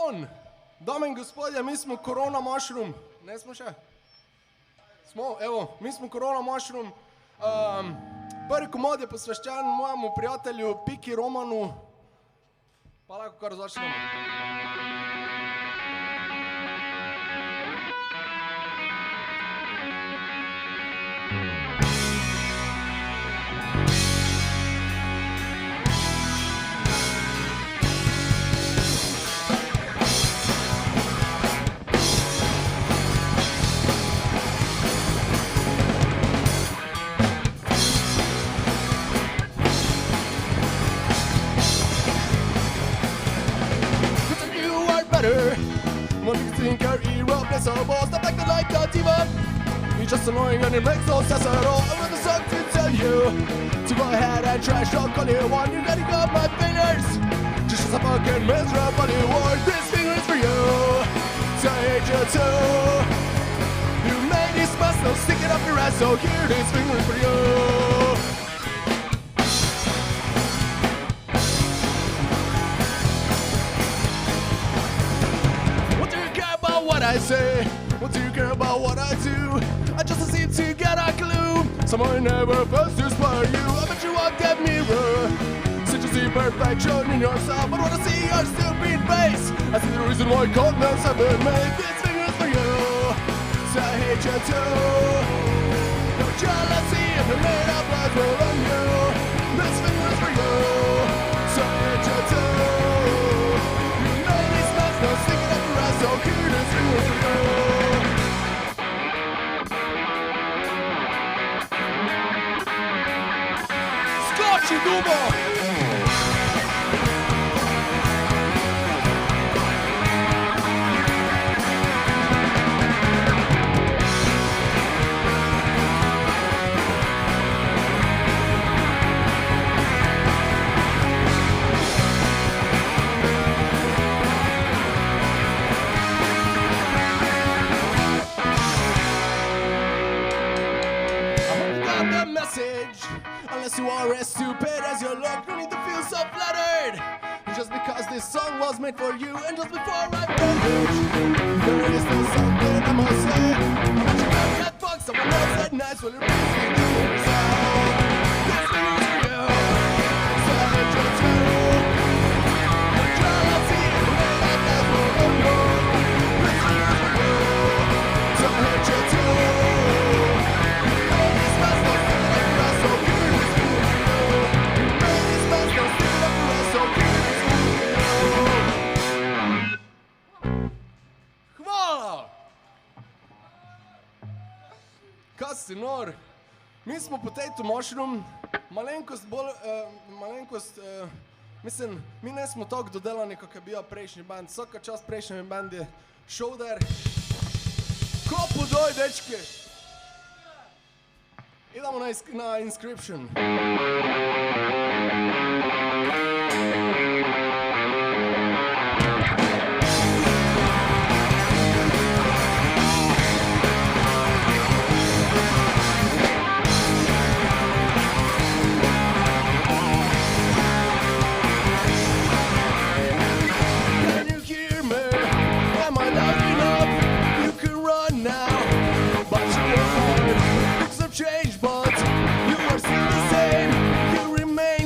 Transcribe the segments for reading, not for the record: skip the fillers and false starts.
On, dame in gospodje, mi smo Corona Mushroom. Ne smo še? Smo, evo, mi smo Corona Mushroom. Prvi komod je posveščen mojemu prijatelju Piki Romanu. Pa lahko kar začnemo. One you think you're irreplaceable. Stop acting like a demon. You're just annoying and it makes no sense at all. I'm gonna suck to tell you to go ahead and trash talk all you want. You're getting up my fingers. Just as a fucking miserable you are. This finger is for you. So I hate you too. You made this mess, now stick it up your ass. So here, this finger is for you. I say, what do you care about what I do? I just seem to get a clue. Somehow I never first to spur you. I bet you want that mirror. Since you see perfection in yourself, I wanna see your stupid face. I see the reason why continents have been made. This finger's for you, so I hate you too. No jealousy and the made up lies will on you. This finger's for you, so I hate you too. You made these mess, now stick it up your ass, so here. Scotchy Dumo! Unless you are as stupid as you look, you need to feel so flattered. Just because this song was made for you, and just before I finish, there is still something I must say. I bet you never get fucked, someone else that nice while you're busy doing yourself. This thing is for you, so I hate you too. Your jealousy and the way that that's what I'm doing. This thing is for you, so I hate you too. Kaj si nor? Mi smo Potato Mushroom, malenkost bolj, mislim, mi ne smo tako dodelani, kak je bil prejšnji band. Vsaka čast prejšnji band je Shoulder. Ko podoj, dečki! Idemo na Inscription. Change, but you are still the same. You remain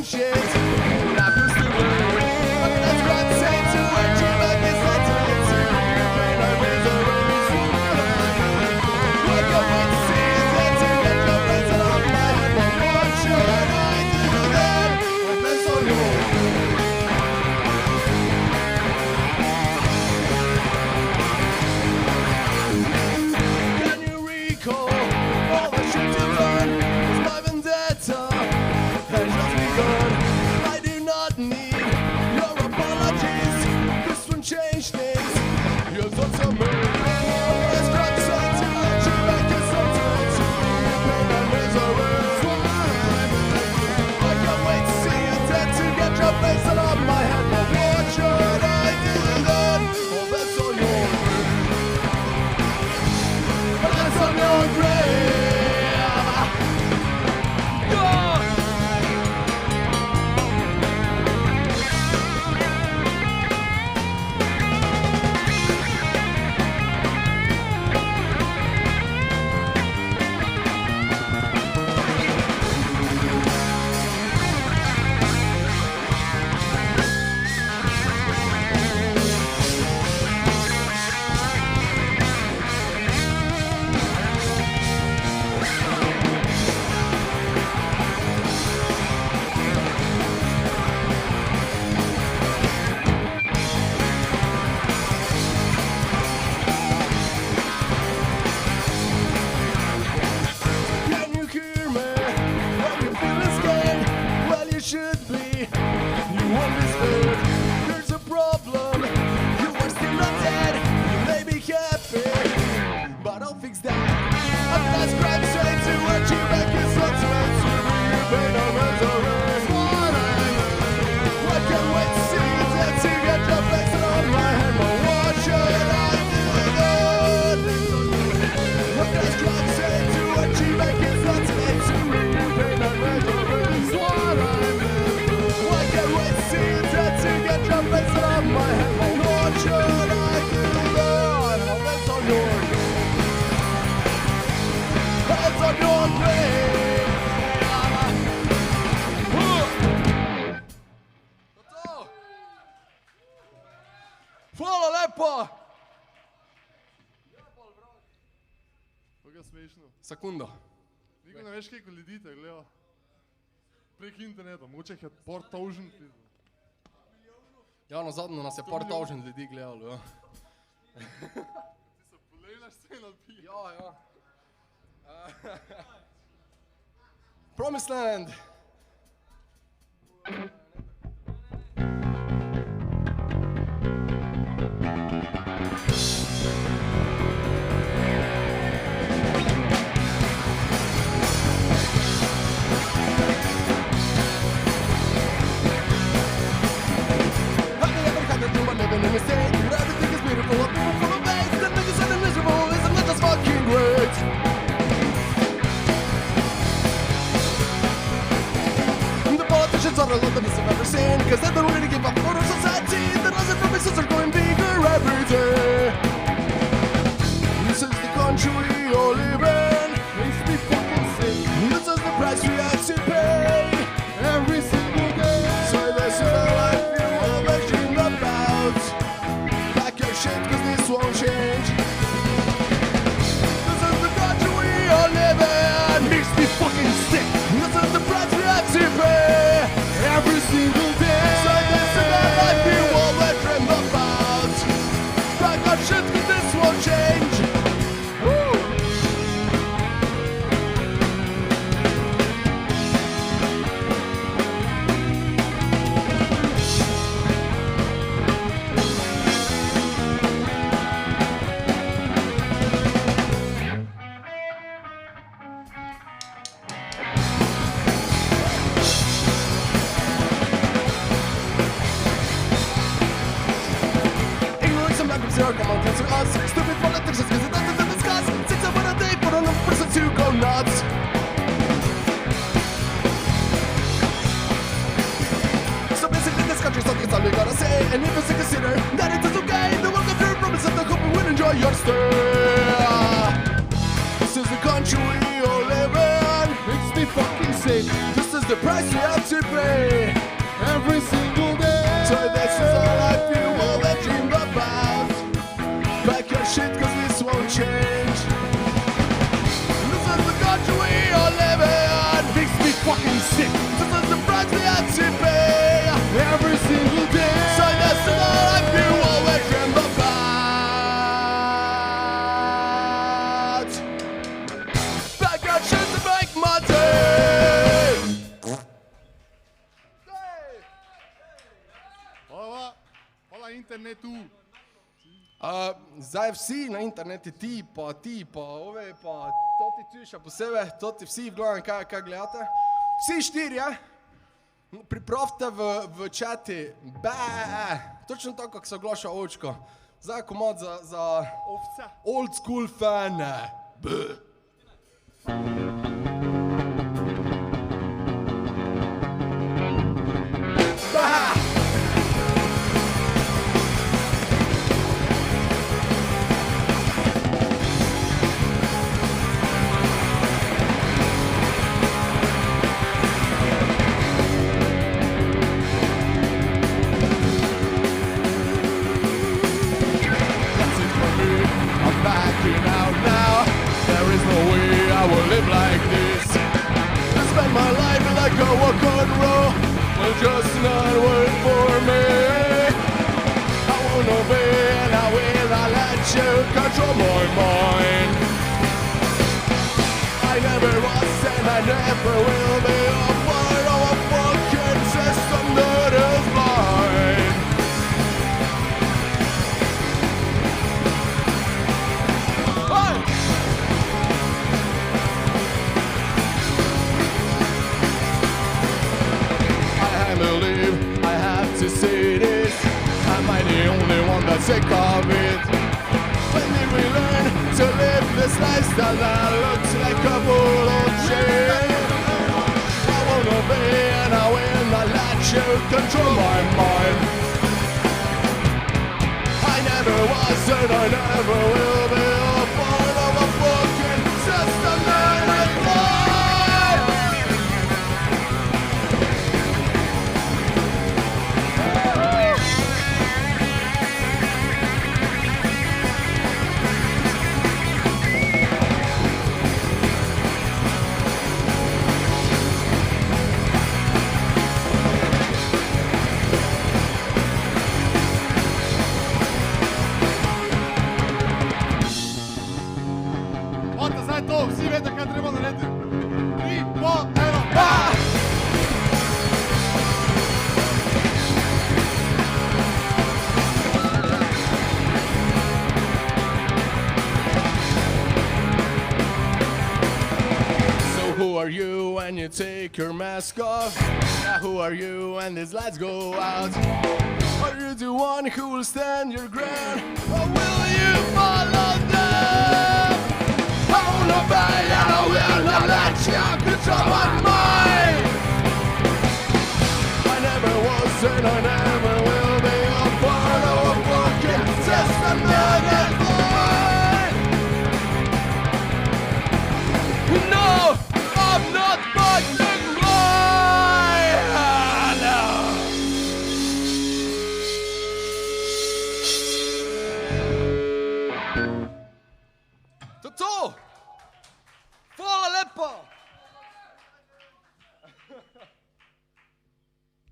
Tako smešno. Sekundo. Nikoli ne veš, kako ljudi te gleda. Prek interneta, mogoče jih je par tavžen. Ja, na zadnjo nas je par tavžen ljudi gledalo, ja. Ti se polejlaš vse napij. Ja. Promised Land. Living in a state where everything is beautiful, a people full of hate. The niggas are miserable, isn't that just fucking great? The politicians are the lowest I've ever seen, cause they don't really give up for our society. The laws and promises are going bigger every day. This is the country we all live in. Makes me fucking sick. This is the price we have to pay every single day. So this is the life you always dreamed about. Pack your shit cause this won't change. This is the country we all live in. Makes me fucking sick. This is the price we have to pay every single day. So this is the life you always dreamed about. Pack your shit cause this won't change. Come on, answer us. Stupid politicians, cause it doesn't discuss. 6 hours a day for another person to go nuts. So basically this country's something's all we gotta say. And if you consider that it is okay, then welcome to your promise and I hope you will enjoy your stay. This is the country we all live in. Makes me fucking sick. This is the price we have to pay every single day. So this is the life you always dreamed about. Pack your shit cause this won't change. This is the country we all live in. Makes me fucking sick. This is the price we have to pay every single day. So this is the life you always dreamed about. Pack your shit to make money. Hvala internetu. Zdaj vsi na internetu, ti pa ove, pa toti tu še posebej, toti vsi v glavnem, kaj gledate. Vsi štirje, pripravite v čati, točno tako, kako se oglaša Očko. Zdaj komad za Ovce. old school fane. Just not work for me. I wanna be and I will not let you control my mind. I never was and I never will be a part of a fucking system that is blind. To say this, am I the only one that's sick of it? When did we learn to live this lifestyle that looks like a ball of shit? I wanna be and I will not let you control my mind. I never was and I never will be a part of a fucking system that is blind. are you when you take your mask off? Yeah, who are you when these lights go out? Are you the one who will stand your ground? Or will you follow them? I will obey and I will not let you control my mind. I never was and I never will be a part of a fucking system that is blind. No, I'm not fucking blind. No. To! Hvala lepa!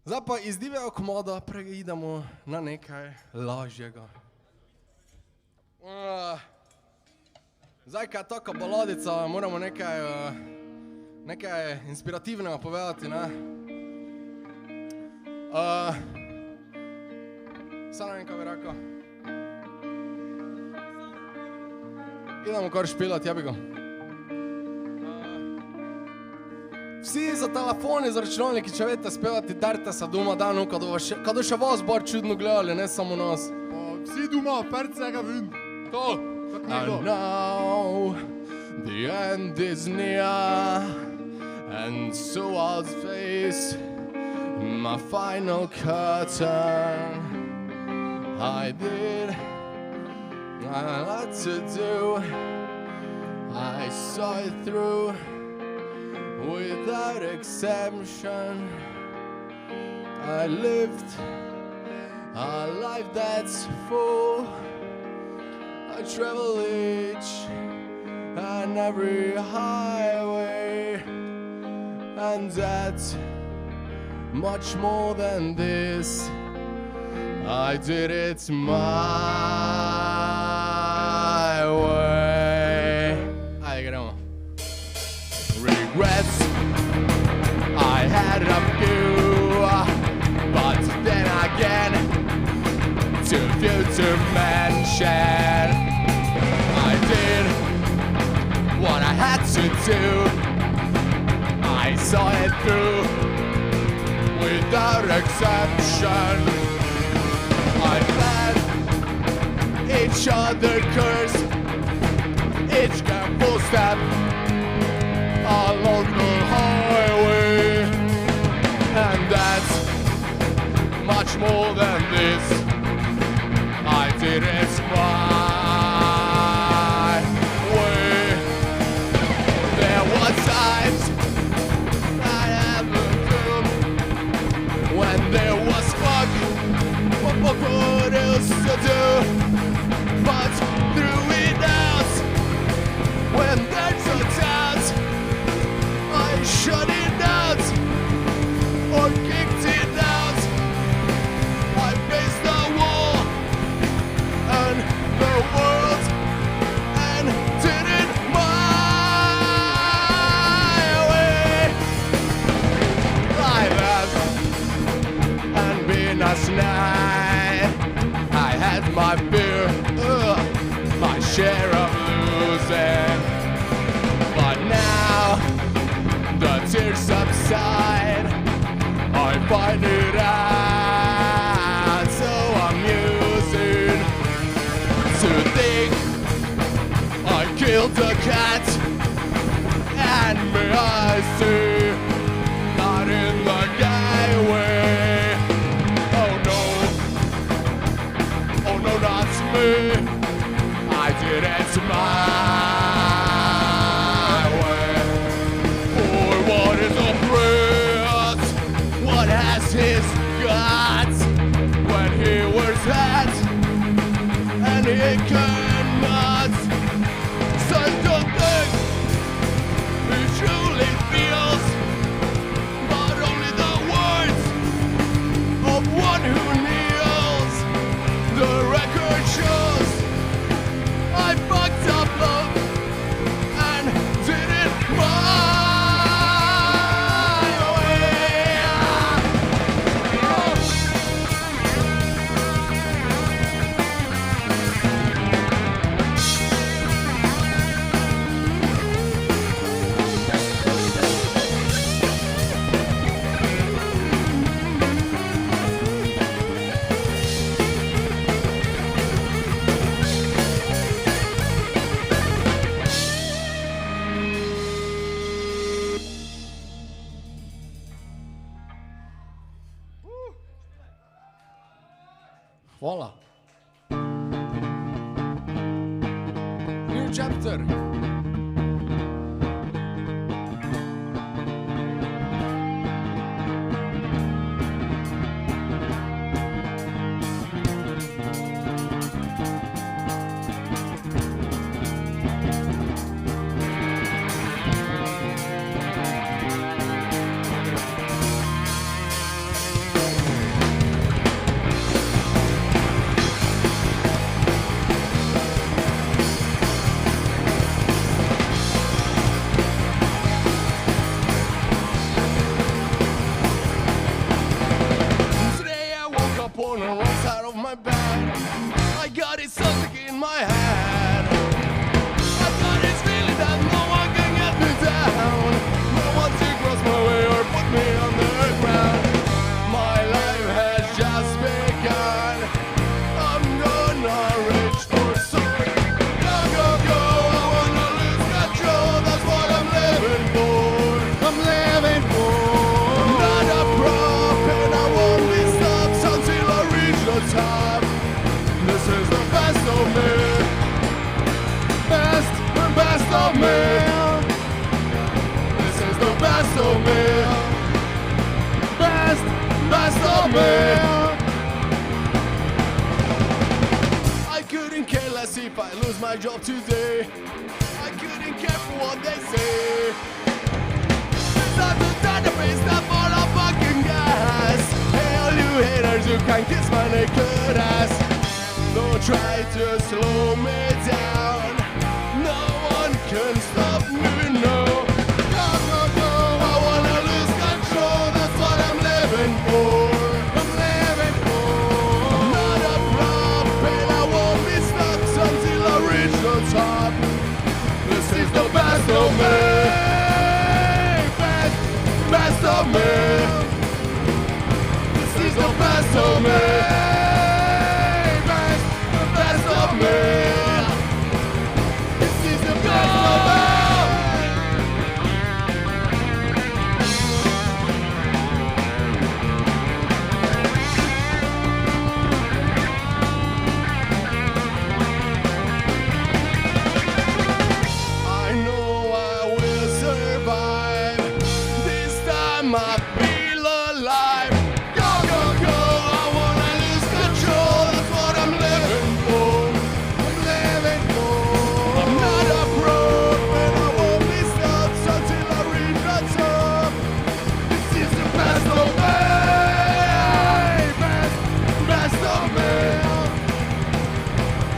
Zdaj pa iz divjega komoda preidemo na nekaj lažjega. Zdaj, kaj je taka baladica, moramo nekaj inspirativnega povedati, ne? Samo ne vem, kaj bi rekel. Idemo kar špilati, jabi ga. Vsi za telefoni, za računalniki, če vedete spevati, darte se doma danu, kada še vas bar čudno gledali, ne samo nas. Vsi doma, perce ga ven. To. And now the end is near, and so I'll face my final curtain. I did I had to do, I saw it through without exemption. I lived a life that's full. I travel each and every highway, and that's much more than this. I did it my way. Ahí grabamos. Regrets, I had a few, but then again, too few to mention. I did what I had to do. I saw it through without exception. I led each other curse, each careful step along the highway, and that's much more than this. I did it my way. There were times I haven't come when there was fog. What else to do but through it out? When there's a doubt, I shut it out or kicked it out. I faced the wall and the world and did it my way. I've had and been a snake. I had my fear, my share of losing, but now the tears subside. I find it out so amusing to think I killed a cat and may I see not in the gay way. Oh no, not me. I did it my way. For what is a prince? What has his guts when he wears that and he cannot? So don't think he truly feels, but only the words of one who kneels. The record shows I fucked up Hvala. New chapter. Today I woke up on the wrong side of my bed. I got it something in my head. I got this feeling that no one can get me down. No one to cross my way or put me on the ground. My life has just begun. I'm gonna reach for something. Go, go, go, I wanna lose control. That's what I'm living for. I'm living for. Not a prop and I won't be stopped until I reach the top. This is the best of me. Best of me. This is the best of me. Best of me. I couldn't care less if I lose my job today. I couldn't care for what they say. Start to turn the face up all of fucking gas. Hey, all you haters, you can kiss my naked ass. Don't try to slow me down. No one can stop me, no. Go, go, go, I wanna lose control. That's what I'm living for. I'm living for. Not a prop, and I won't be stopped until I reach the top. This is the best of me. Best of me. This is the best of me. Best of me. This is the best of me. I know I will survive. This time I feel alive. Go, go, go, I wanna lose control. That's what I'm living for. I'm living for. I'm not a pro, and I won't be stopped until I reach the top. This is the best of me. Best of me.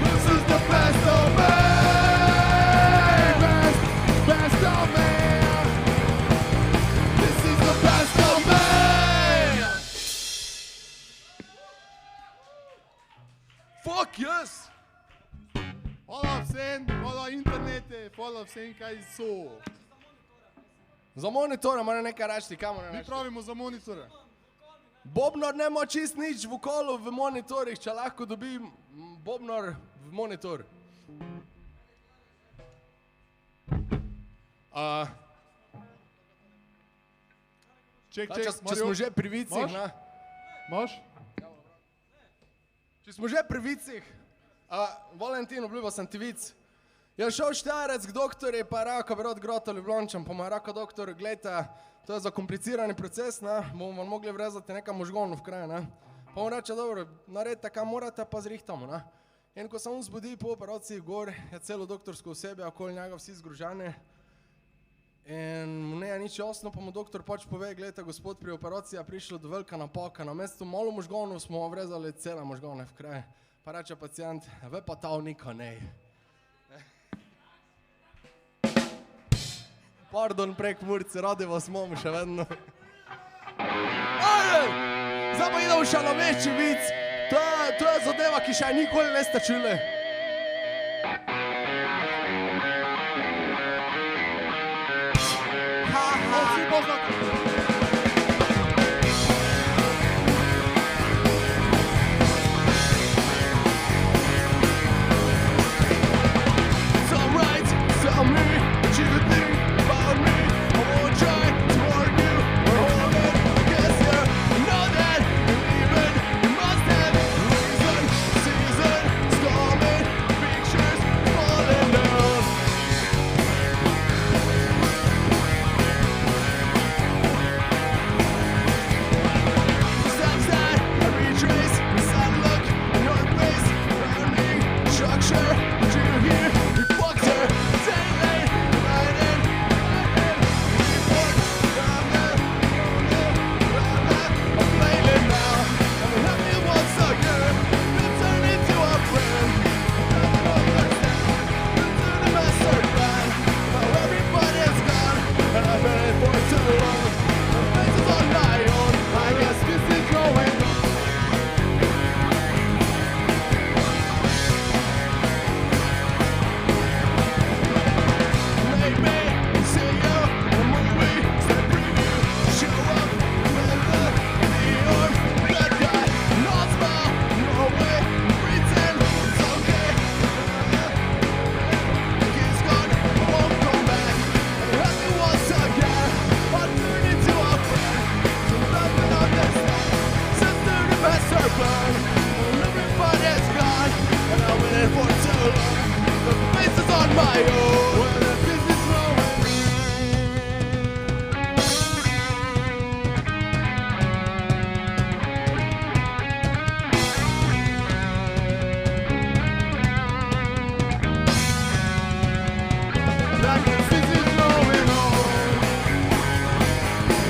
This is the best of me. Best of me. This is the best of me. Fuck yes. Hvala vsem, hvala internete, hvala vsem, kaj so. Za monitorem mora nekaj reči, kamera Mi reči. pravimo za monitore. Bobnor nema čist nič v kolu v monitorih, če lahko dobi Bobnor v monitor. Ček, Če smo že pri vicih, Imaš? ne? Imaš? Če smo že pri vicih, Valentin, obljubil sem ti vic. Je šel Štajerec k doktorju, pa je rekel, bi rad groto Ljubljančan, pa mu je rekel doktor, glejte, to je zakomplicirani proces, ne, bomo vam mogli vrezati nekaj možgonov v kraj, ne. Pa mu reče, dobro, naredite, kaj morate, pa zrihtamo, ne. In ko se on zbudi po operaciji gor, je celo doktorsko osebje, okoli njega vsi zgroženi. In mu ne je nič jasno, pa mu doktor pač pove, glejte, gospod, pri operaciji je prišlo do velika napaka, na mesto malo možgonov smo vrezali cele možgone v kraj. Pa reče pacient, ve pa ta nika nej. Pardon, prek Murci, radi vas imamo še vedno. Ajde! Zdaj pa idemo še na večji vic. To je zadeva, ki še nikoli ne ste čuli. Vsi poznate. Some right, some me, what you think about me? I won't try to argue or hold it against you. I know that you must have a reason. by you. Well, the fist is rolling. Like the fist is rolling on.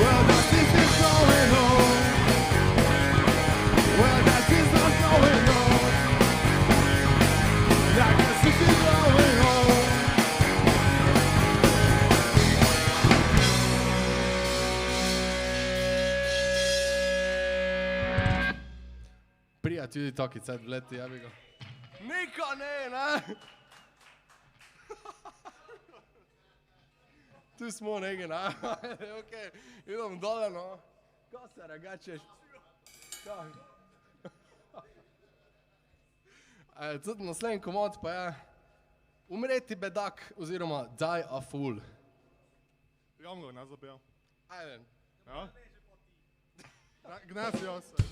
Well, the fist is rolling on. Well, the fist is rolling on. Like the fist is rolling on. Prija tudi taki cajt v leti, jabi ga. Nika ne? Tu smo nekaj, ne? Okej, idem dole, no. Ko se regačeš? Tudi naslednji komod pa je Umreti bedak oziroma Die a fool. Ja bom ga ne zapel. Ajde. Ja? Gnesijo se.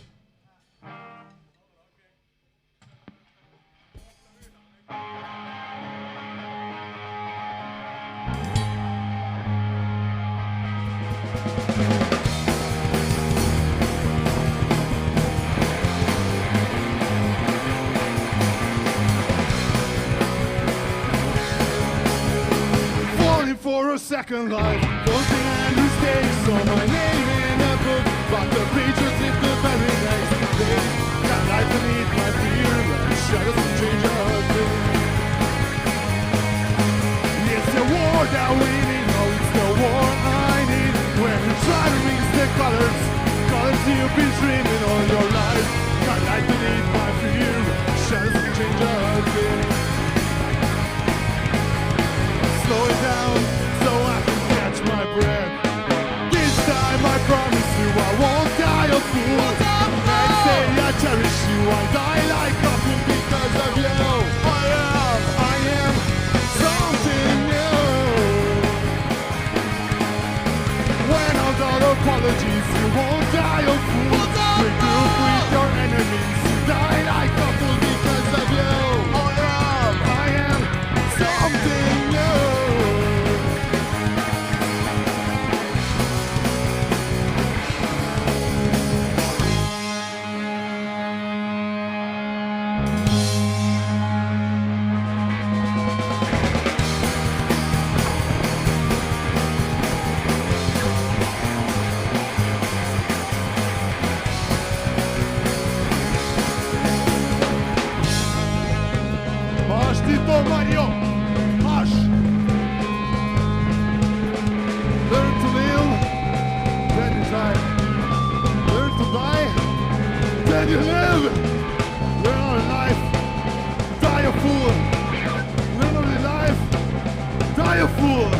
Falling for a second life, forcing and mistakes on my name in a book, but the pages in the very next day that life beneath my fear and shadows can change a thing. It's the war that we need, no, it's the war I need. When you try to mix the colors you've been dreaming all your life, that life beneath my fear and shadows can change a thing. Slow it down so I can catch my breath. This time I promise you I won't die a fool. Next day I cherish you, I die like a fool because of you. I am something new. When all the apologies, you won't die a fool. Regroup with your enemies, you die like a fool because of you. I am something new. Masz ty to, Mario! Masz! Learn to live, then you die. Learn to die, then you live. Learn on life, die a fool. Learn on your life, die a fool.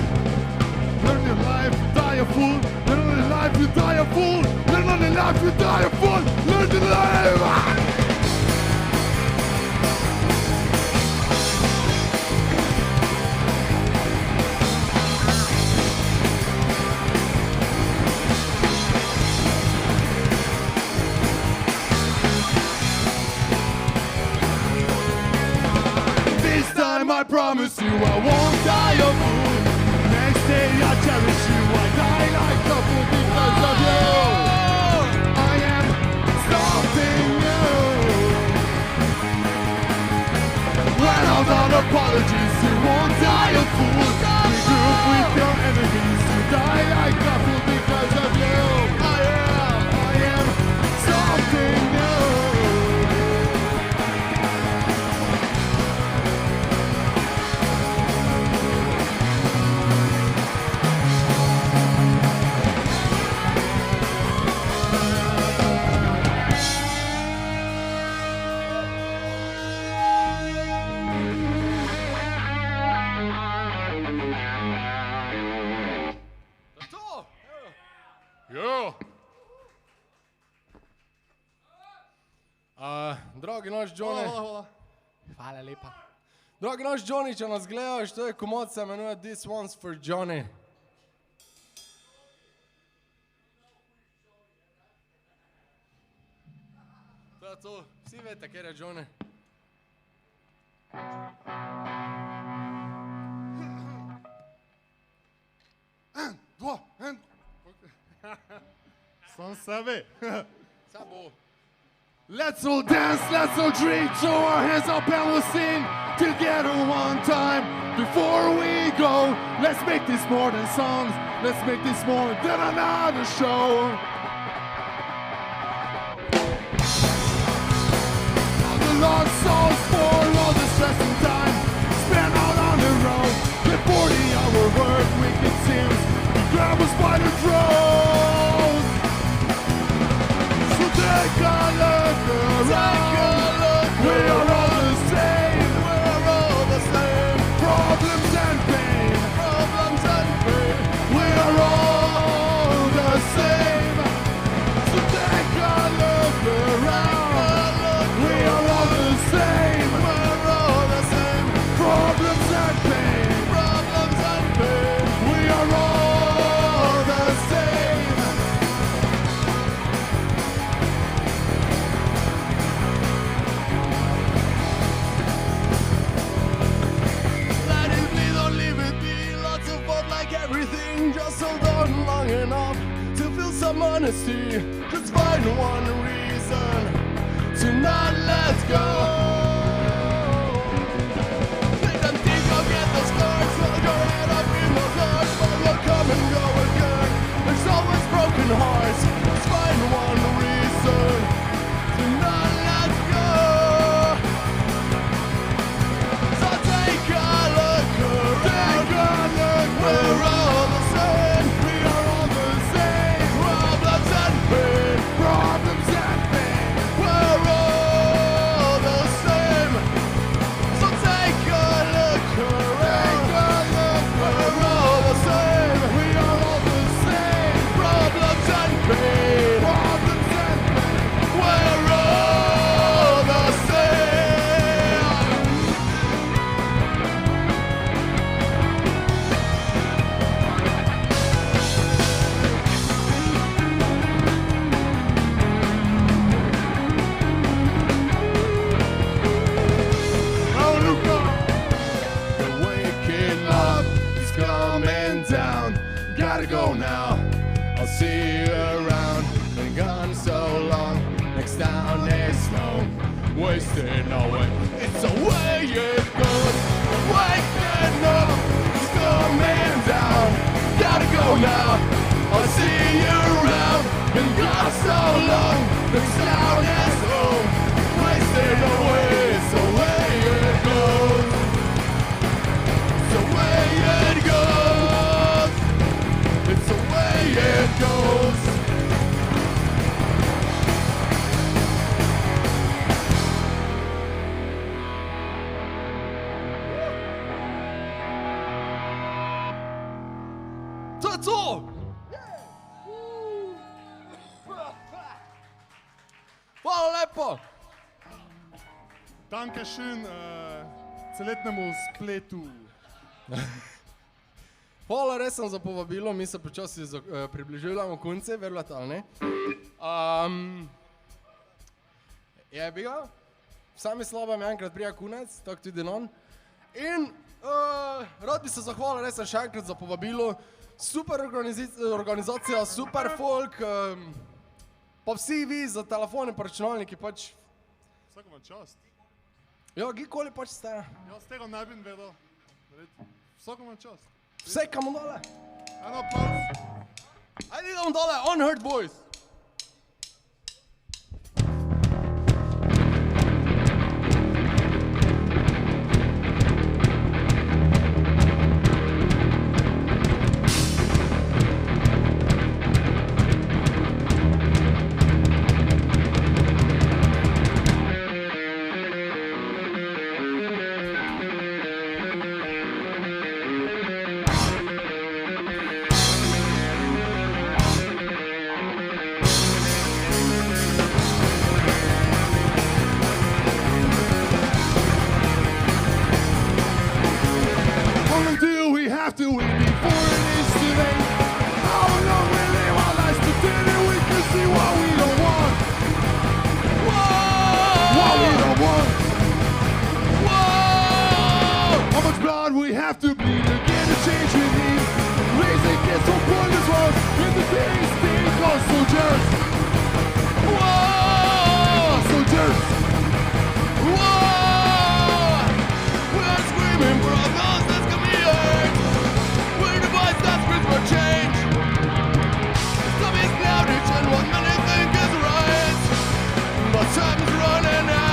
Learn your life, die a fool. Learn on your life, you die a fool. Learn on your life, you die a fool. Learn to live! This time I promise you I won't die a fool. Next day I cherish you, I die like a fool because of you. I am something new. When all the apologies, you won't die a fool. Regroup with your enemies, you die like a fool because of you. I am something new. To! Jo! Dragi naš Johnny. Hvala lepa. Dragi naš Johnny, če nas gledaš, to je komod se imenuje This One's for Johnny. To je to, vsi veste, kjer je Johnny. 2, 1. Sans saber. Ça beau. Let's all dance, let's all drink, throw our hands up and we'll sing together one time before we go. Let's make this more than songs, let's make this more than another show. All the lost souls for all the stress and time spent out on the road. The 40-hour work week it seems to grab us by the throat. So take a look around. We are all the same. We're all the same. Problems and pain. Problems and pain. We are all the same. So take a look around. We are all the same. We're all the same. Problems and pain. Problems and pain. We are all the same. Let it be, don't leave it be. Lots of fun like everything. Just hold on long enough to feel some honesty. Just find one reason to not let go. Let them think I'll get the scars. Hold your head up in the dark. But will come and go again. There's always broken hearts. Just find one reason to not let go. So take a look around. We're all the same. We are all the same. Problems and pain. Problems and pain. We're all the same. So take a look around. We're all the same. We are all the same. Problems and pain. Problems and pain. We're all the same. Oh, Luca. The waking up is coming down. Gotta go now. I'll see you around. Been gone so long. Next down is home. Wasting away. It's the way it goes. Waking up is coming down. Gotta go now. I'll see you around. Been gone so long. Next down is home. Wasting away. It's the way it goes. It's the way it goes. It's the way it goes. To je to! Hvala lepo! Danke schön celotnemu spletu. Hvala res sem za povabilo, mi se počasi približujemo koncu, verjete ali ne. Je bi ga, sami slaba mi enkrat prija konec, tako tudi non. In rad bi se zahvalil res še enkrat za povabilo, super organizacija, super folk, pa vsi vi za telefone pa računalniki pač, Vsako vam čast. ja, kdikoli pač ste, Jaz tega ne bi vedel. Vsako vam čast. vse kamo dole. En aplauz. Ajde idemo dole, Unheard Boys. To win before it is too late. How long we live our lives pretending we can see what we don't want. What we don't want. Whoa! How much blood we have to bleed to get the change we need. Raising kids from pointless walls in the days they call soldiers. Whoa! Soldiers. Whoa! We are screaming for our cause that's coming hurt. We're the voice that screams for change. Some is loudage and what many think is right. But time's running out.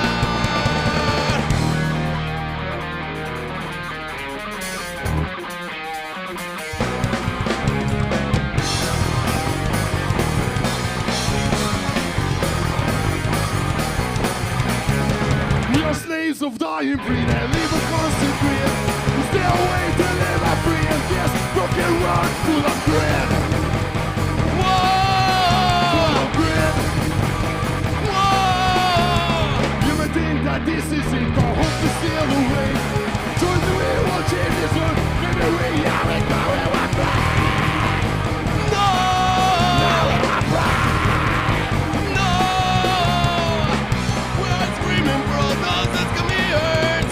We are slaves of dying breed and live a constant greed. We stay away to live a free and yes, broken road full of grit. Full Whoa! of grit. Whoa! You may think that this is it, but hope to steal away. Join the way, we'll change this world. Maybe we are it, now we want back. No! Now we want back. No! We are screaming for all those that's coming hurt.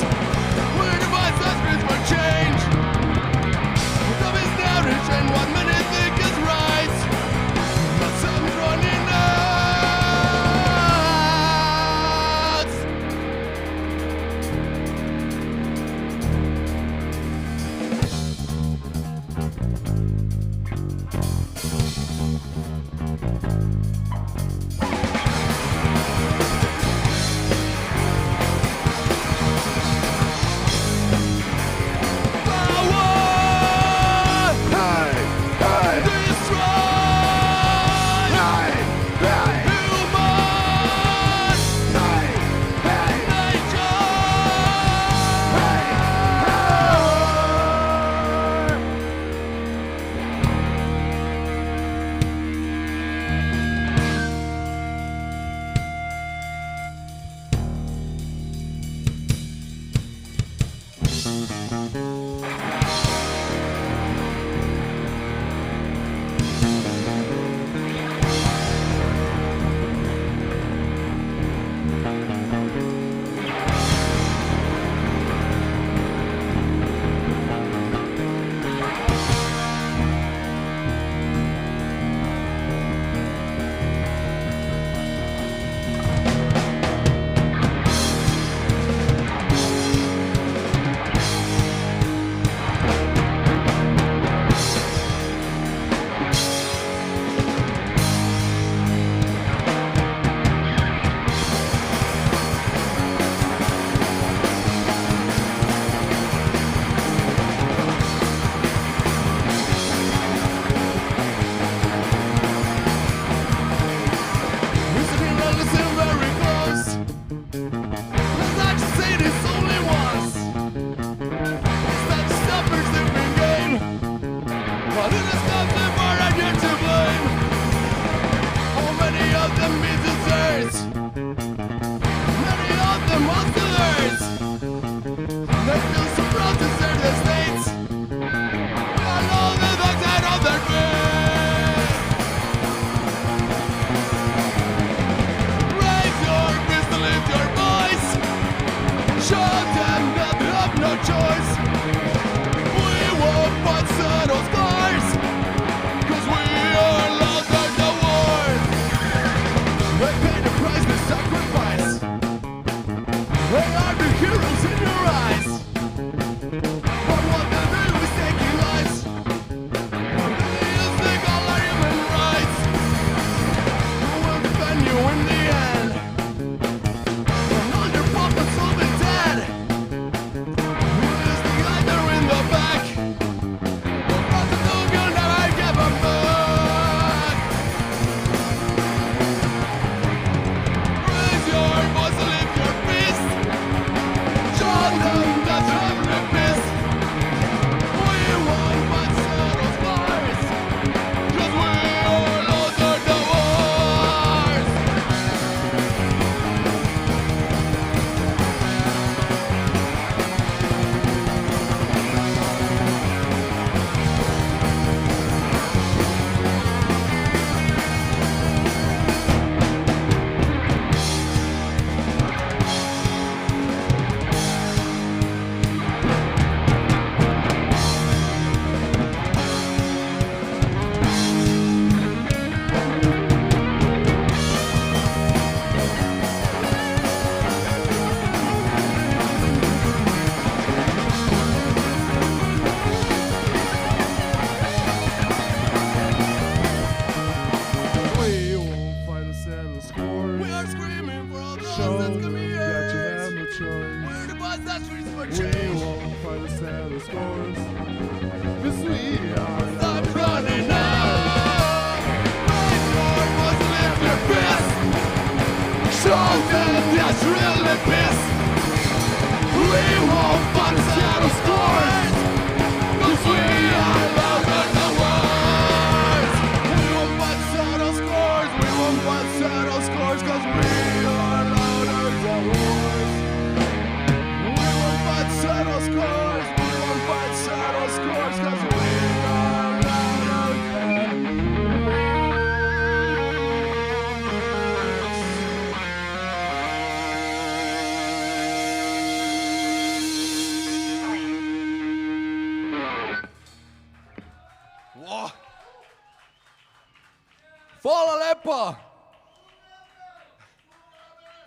Zdaj pa.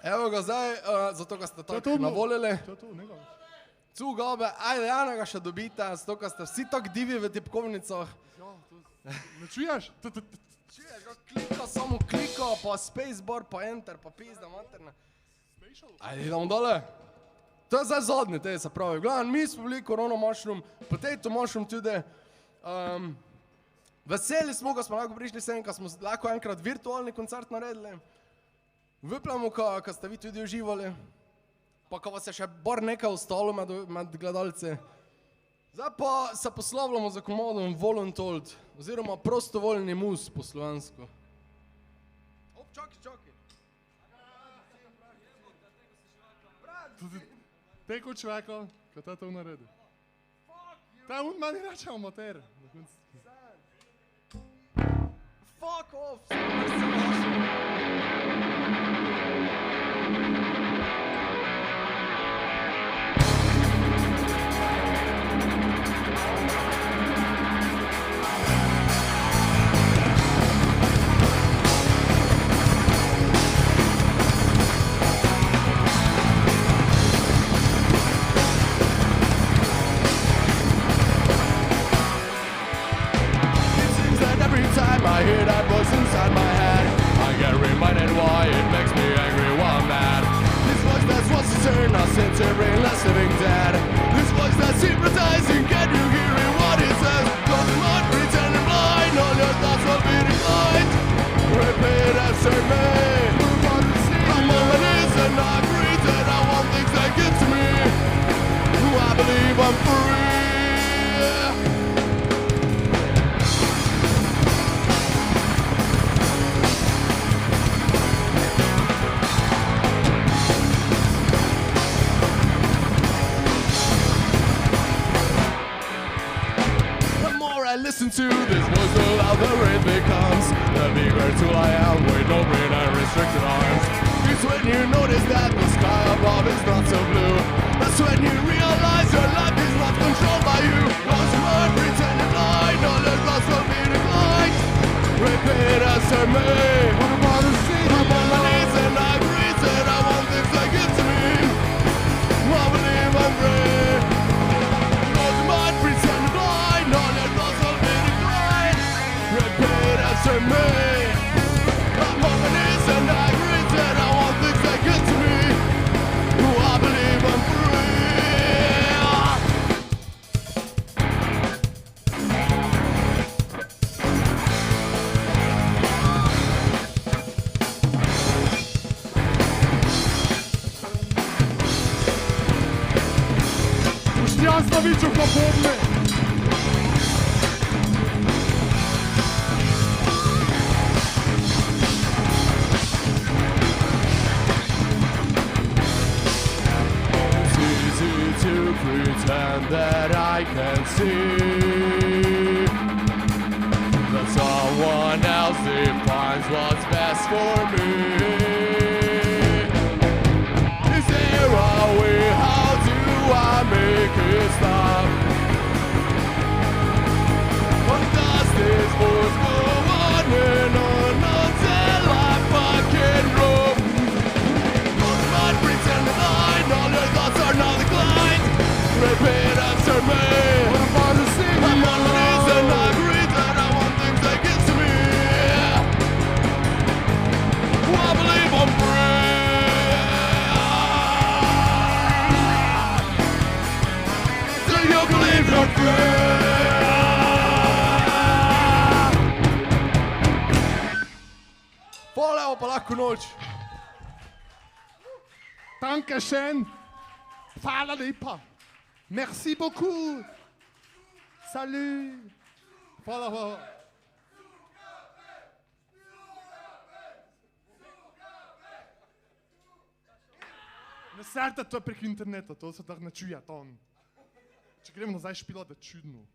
Evo ga zdaj, zato, ker ste tako navolili. To je to, nekaj. Cugobe, ajde, enega še dobite, zato, ker ste vsi tako divi v tipkovnicah. Ja, to... Ne čuješ? Čuješ, ga klika, samo klika, pa spacebar, pa enter, pa pizda materne. Ajde, idemo dole. To je zdaj zadnji, te se pravi. Gledam, mi smo bili Corona Mushroom, Potato Mushroom tudi. Veseli smo, ko smo lahko prišli sem, ko smo lahko enkrat virtualni koncert naredili. Upamo, ko ste vi tudi uživali. Pa ko vas je še bar nekaj ostalo med gledalci. Zdaj pa se poslavljamo za komodom Voluntold, oziroma prostovoljni mus po slovensko. Čakaj. Teko človeka, ko ta to naredi. Ta on meni reče amater. Fuck off! I hear that voice inside my head. I get reminded why it makes me angry while I'm mad. This voice that wants to turn us into brainless living dead. This voice that's hypnotizing, can you hear it what it says? Close your mind, pretend and blind, all your thoughts will be declined. Repeat after me. I'm on my knees and I agree that I want things that get to me. I believe I'm free. Listen to this voice, the louder it becomes. The bigger tool I am with no brain and restricted arms. It's when you notice that the sky above is not so blue. That's when you realize your life is not controlled by you. Close your mind, pretend you're blind, all your thoughts will be declined. Repeat after me. I'm on my knees and I agree that I want things that get to me. I believe I'm free. Close your mind, pretend you're blind, all your thoughts will be declined. Repeat after me. I'm on my knees and I agree that I want things that get to me. I believe I'm free. Jasnoviću popodne. It's easy to pretend that I can see that someone else defines what's best for me. Is there a way? How do I make it stop? Or does this voice go on and on until I fucking rope? Close my mind, pretend to blind, all your thoughts are now declined. Repeat after me. I'm on my knees and I agree that I want things that get to me. I believe I'm free. Do you believe you're free? Hvala pa lahko noč. Dankeschön. Hvala lepa. Merci beaucoup. Salut. Hvala. Ne serte to prek interneta, to se tako ne čuje tam. Če gremo nazaj špilati, je čudno.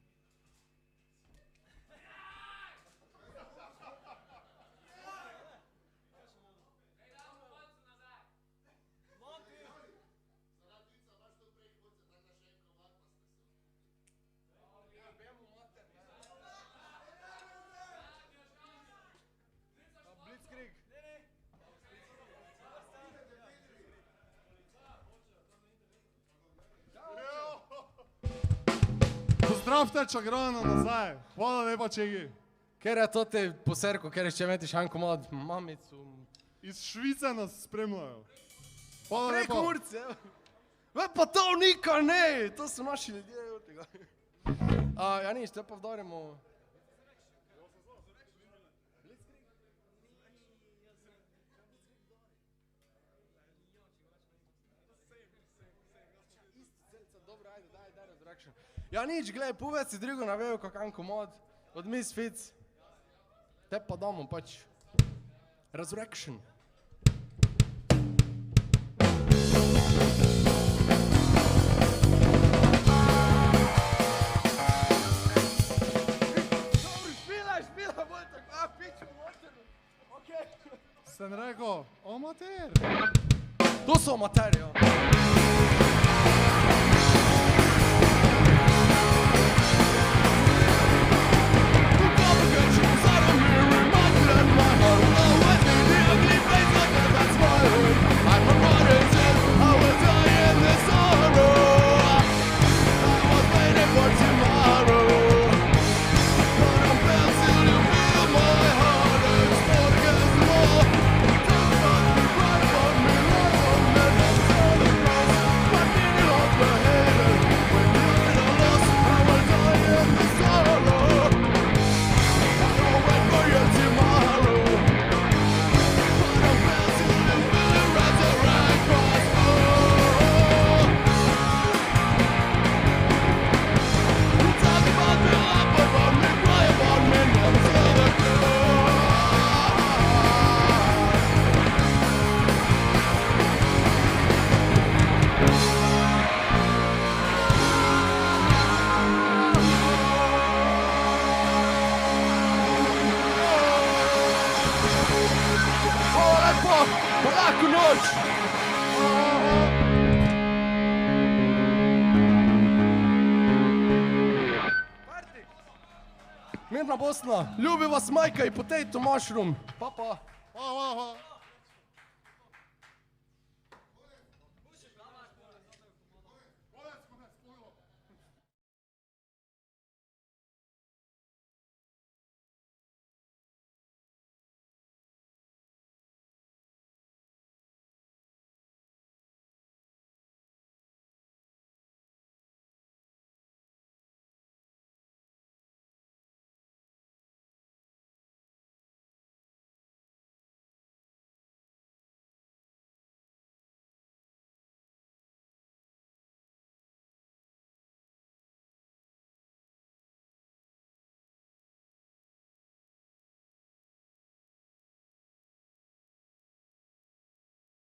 Nafta čagrana nazaj. Hvala lepa, Čegi. Ker je to te poserko, ker je še imeti šanko mod mamicu. Iz Švice nas spremljajo. Hvala Preko lepa. Murce. Pa to nikar ne, to so naši ljudje. evo tega. Ja nič, te pa vdarimo. Ja nič, glej, poved si drugo navejo kakanko mod od Misfits. Te pa damo pač Resurrection. Dobri, špila, bolj tako, piču, motor. Okej. Sem rekel, amater. To so materijo. Laku noč! Mirna Bosna, ljubi vas Majka i Potato Mushroom. Pa. Hvala.